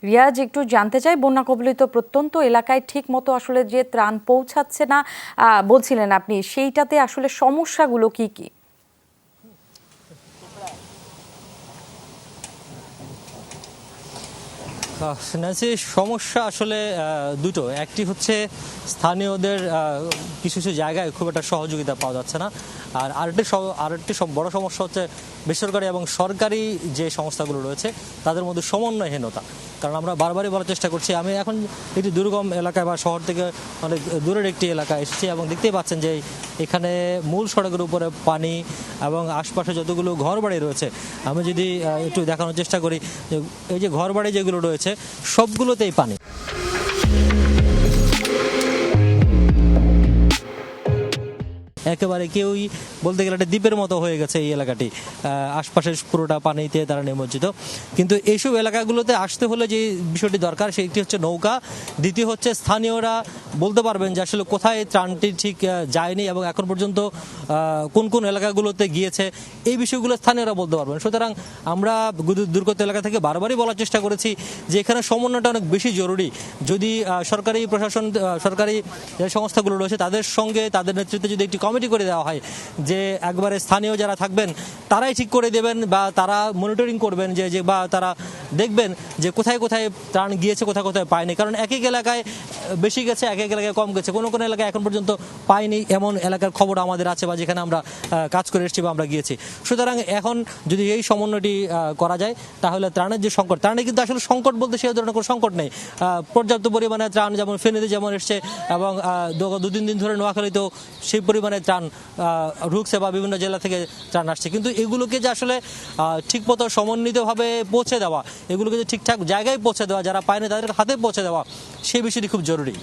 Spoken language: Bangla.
রিয়াজ, একটু জানতে চাই, বন্যা কবলিত প্রত্যন্ত এলাকায় ঠিক মতো আসলে যে ত্রাণ পৌঁছাচ্ছে না বলছিলেন আপনি, সেইটাতে আসলে সমস্যাগুলো কি কি? ন্যান্সি, সমস্যা আসলে দুটো। একটি হচ্ছে স্থানীয়দের কিছু কিছু জায়গায় খুব একটা সহযোগিতা পাওয়া যাচ্ছে না, আর আরেকটি বড় সমস্যা হচ্ছে বেসরকারি এবং সরকারি যে সংস্থাগুলো রয়েছে তাদের মধ্যে সমন্বয়হীনতা। কারণ আমরা বারবারই বলার চেষ্টা করছি, আমি এখন একটি দুর্গম এলাকায় বা শহর থেকে অনেক দূরের একটি এলাকায় এসেছি এবং দেখতেই পাচ্ছেন যে এখানে মূল সড়কের উপরে পানি এবং আশপাশে যতগুলো ঘর বাড়ি রয়েছে, আমি যদি একটু দেখানোর চেষ্টা করি, এই যে ঘর বাড়ি যেগুলো রয়েছে সবগুলোতেই পানি। একেবারে কেউই বলতে গেলে একটা দ্বীপের মতো হয়ে গেছে এই এলাকাটি, আশপাশের পুরোটা পানিতে তারা নিমজ্জিত। কিন্তু এইসব এলাকাগুলোতে আসতে হলে যে বিষয়টি দরকার সেটি হচ্ছে নৌকা, দ্বিতীয় হচ্ছে স্থানীয়রা বলতে পারবেন যে আসলে কোথায় ত্রাণটি ঠিক যায়নি এবং এখন পর্যন্ত কোন কোন এলাকাগুলোতে গিয়েছে, এই বিষয়গুলো স্থানীয়রা বলতে পারবেন। সুতরাং আমরা দুর্গত এলাকা থেকে বারবারই বলার চেষ্টা করেছি যে এখানে সমন্বয়টা অনেক বেশি জরুরি। যদি সরকারি প্রশাসন, সরকারি যে সংস্থাগুলো রয়েছে তাদের সঙ্গে তাদের নেতৃত্বে যদি একটি কমিটি করে দেওয়া হয়, যে একবারে স্থানীয় যারা থাকবেন তারাই ঠিক করে দেবেন বা তারা মনিটরিং করবেন, যে বা তারা দেখবেন যে কোথায় কোথায় ত্রাণ গিয়েছে, কোথায় কোথায় পায়নি। কারণ এক এক এলাকায় বেশি গেছে, এক এক এলাকায় কম গেছে, কোনো কোনো এলাকায় এখন পর্যন্ত পাইনি এমন এলাকার খবর আমাদের আছে বা যেখানে আমরা কাজ করে এসেছি বা আমরা গিয়েছি। সুতরাং এখন যদি এই সমন্বয়টি করা যায় তাহলে ত্রাণের যে সংকট, ত্রাণে কিন্তু আসলে সংকট বলতে সেই ধরনের কোনো সংকট নেই। পর্যাপ্ত পরিমাণে ত্রাণ যেমন ফেনীতে যেমন এসছে এবং 2-3 দিন ধরে নোয়াখালীতেও সেই পরিমাণে ত্রাণ ঢুকছে বা বিভিন্ন জেলা থেকে ত্রাণ আসছে। কিন্তু এগুলোকে যে আসলে ঠিকমতো সমন্বিতভাবে পৌঁছে দেওয়া, এগুলোকে যে ঠিকঠাক জায়গায় পৌঁছে দেওয়া, যারা পায়নি তাদের হাতে পৌঁছে দেওয়া, সেই বিষয়টি খুব জরুরি।